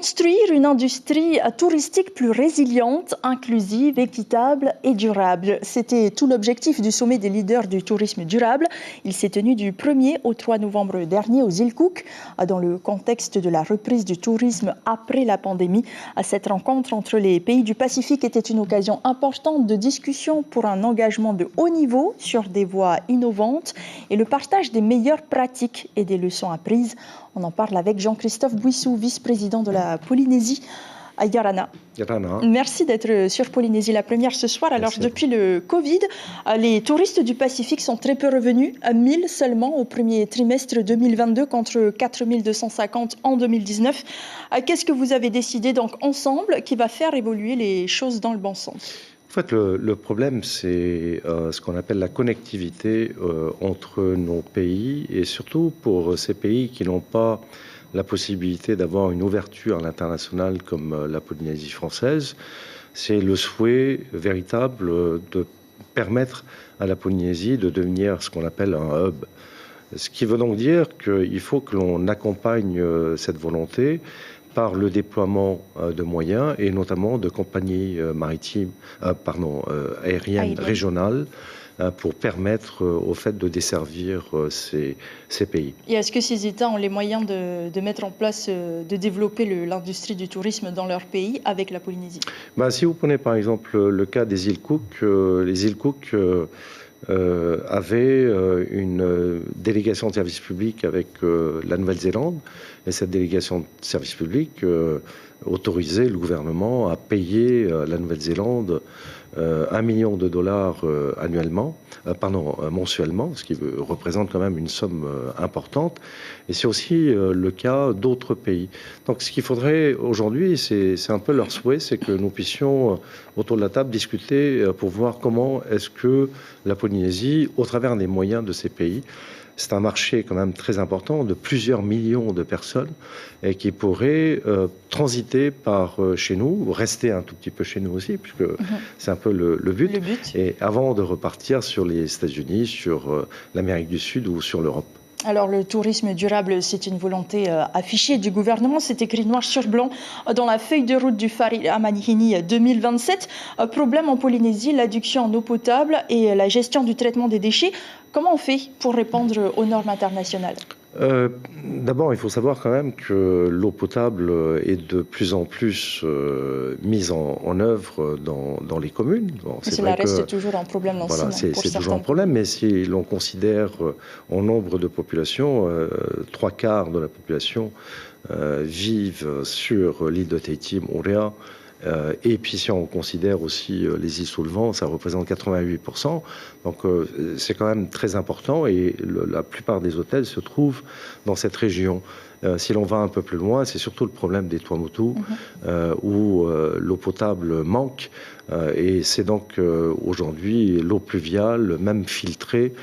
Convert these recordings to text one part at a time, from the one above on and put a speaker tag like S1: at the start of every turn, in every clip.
S1: Construire une industrie touristique plus résiliente, inclusive, équitable et durable. C'était tout l'objectif du sommet des leaders du tourisme durable. Il s'est tenu du 1er au 3 novembre dernier aux îles Cook, dans le contexte de la reprise du tourisme après la pandémie. Cette rencontre entre les pays du Pacifique était une occasion importante de discussion pour un engagement de haut niveau sur des voies innovantes et le partage des meilleures pratiques et des leçons apprises. On en parle avec Jean-Christophe Bouissou, vice-président de la Polynésie à Yarana. Merci d'être sur Polynésie la première ce soir. Alors, depuis le Covid, les touristes du Pacifique sont très peu revenus, à 1000 seulement au premier trimestre 2022 contre 4250 en 2019. Qu'est-ce que vous avez décidé donc ensemble qui va faire évoluer les choses dans le bon sens ?
S2: En fait, le problème, c'est ce qu'on appelle la connectivité entre nos pays et surtout pour ces pays qui n'ont pas la possibilité d'avoir une ouverture à l'international comme la Polynésie française. C'est le souhait véritable de permettre à la Polynésie de devenir ce qu'on appelle un hub. Ce qui veut donc dire qu'il faut que l'on accompagne cette volonté par le déploiement de moyens et notamment de compagnies aériennes régionales pour permettre au fait de desservir ces pays.
S1: Et est-ce que ces États ont les moyens de mettre en place, de développer l'industrie du tourisme dans leur pays avec la Polynésie ?
S2: Si vous prenez par exemple le cas des îles Cook, les îles Cook avait une délégation de service public avec la Nouvelle-Zélande, et cette délégation de service public autorisait le gouvernement à payer la Nouvelle-Zélande $1 million mensuellement, ce qui représente quand même une somme importante. Et c'est aussi le cas d'autres pays. Donc ce qu'il faudrait aujourd'hui, c'est un peu leur souhait, c'est que nous puissions autour de la table discuter pour voir comment est-ce que la Polynésie, au travers des moyens de ces pays, c'est un marché quand même très important de plusieurs millions de personnes et qui pourraient transiter par chez nous, rester un tout petit peu chez nous aussi, puisque c'est un peu le but. Et avant de repartir sur les États-Unis, sur l'Amérique du Sud ou sur l'Europe.
S1: Alors le tourisme durable, c'est une volonté affichée du gouvernement, c'est écrit noir sur blanc dans la feuille de route du Fari Amanihini 2027. Problème en Polynésie, l'adduction en eau potable et la gestion du traitement des déchets. Comment on fait pour répondre aux normes internationales ?
S2: D'abord, il faut savoir quand même que l'eau potable est de plus en plus mise en œuvre dans les communes.
S1: Bon, cela reste toujours un problème dans
S2: c'est toujours un problème, mais si l'on considère en nombre de populations, 3/4 de la population vivent sur l'île de Tahiti, Moorea. Et puis si on considère aussi les îles sous le vent, ça représente 88%. Donc c'est quand même très important et la plupart des hôtels se trouvent dans cette région. Si l'on va un peu plus loin, c'est surtout le problème des Tuamotu où l'eau potable manque. Et c'est donc aujourd'hui l'eau pluviale, même filtrée,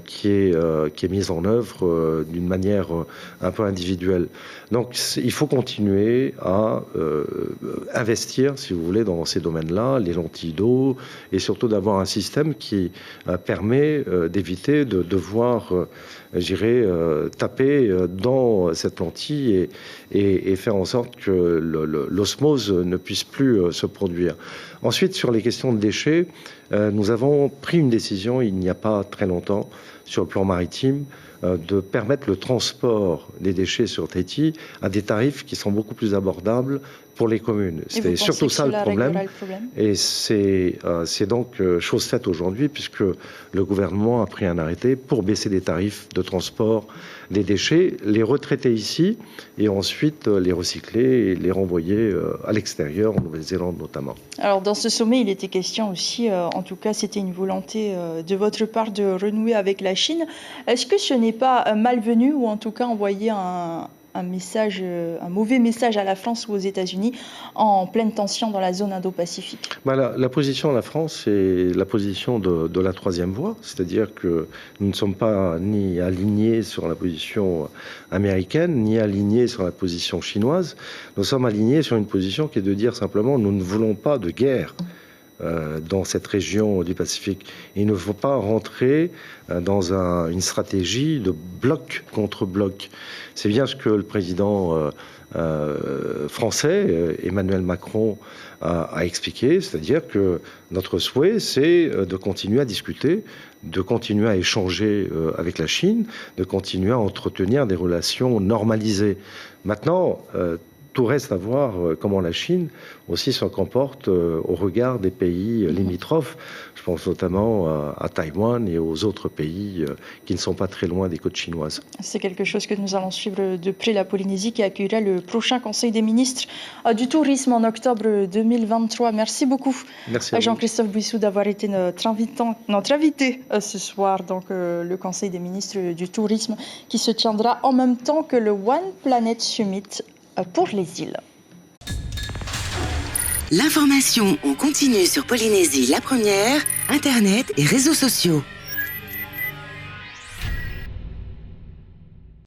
S2: qui est mise en œuvre d'une manière un peu individuelle. Donc il faut continuer à investir, si vous voulez, dans ces domaines-là, les lentilles d'eau, et surtout d'avoir un système qui permet d'éviter de devoir, taper dans cette lentille et faire en sorte que l'osmose ne puisse plus se produire. Ensuite, sur les questions de déchets, nous avons pris une décision il n'y a pas très longtemps sur le plan maritime de permettre le transport des déchets sur Tahiti à des tarifs qui sont beaucoup plus abordables pour les communes. C'était surtout ça le problème. Et c'est donc chose faite aujourd'hui puisque le gouvernement a pris un arrêté pour baisser les tarifs de transport des déchets, les retraiter ici et ensuite les recycler et les renvoyer à l'extérieur, en Nouvelle-Zélande notamment.
S1: Alors dans ce sommet, il était question aussi, en tout cas c'était une volonté de votre part de renouer avec la Chine. Est-ce que ce n'est pas malvenu ou en tout cas envoyer un mauvais message à la France ou aux États-Unis en pleine tension dans la zone Indo-Pacifique ?
S2: La position de la France, c'est la position de la troisième voie, c'est-à-dire que nous ne sommes pas ni alignés sur la position américaine, ni alignés sur la position chinoise. Nous sommes alignés sur une position qui est de dire simplement nous ne voulons pas de guerre dans cette région du Pacifique. Il ne faut pas rentrer dans une stratégie de bloc contre bloc. C'est bien ce que le président français, Emmanuel Macron, a expliqué, c'est-à-dire que notre souhait, c'est de continuer à discuter, de continuer à échanger avec la Chine, de continuer à entretenir des relations normalisées. Maintenant, tout reste à voir comment la Chine aussi se comporte au regard des pays limitrophes. Je pense notamment à Taïwan et aux autres pays qui ne sont pas très loin des côtes chinoises.
S1: C'est quelque chose que nous allons suivre de près, la Polynésie qui accueillera le prochain Conseil des ministres du tourisme en octobre 2023. Merci beaucoup.
S2: Merci à
S1: Jean-Christophe Buissou d'avoir été notre invité ce soir, donc le Conseil des ministres du tourisme qui se tiendra en même temps que le One Planet Summit pour les îles.
S3: L'information en continu sur Polynésie la première, Internet et réseaux sociaux.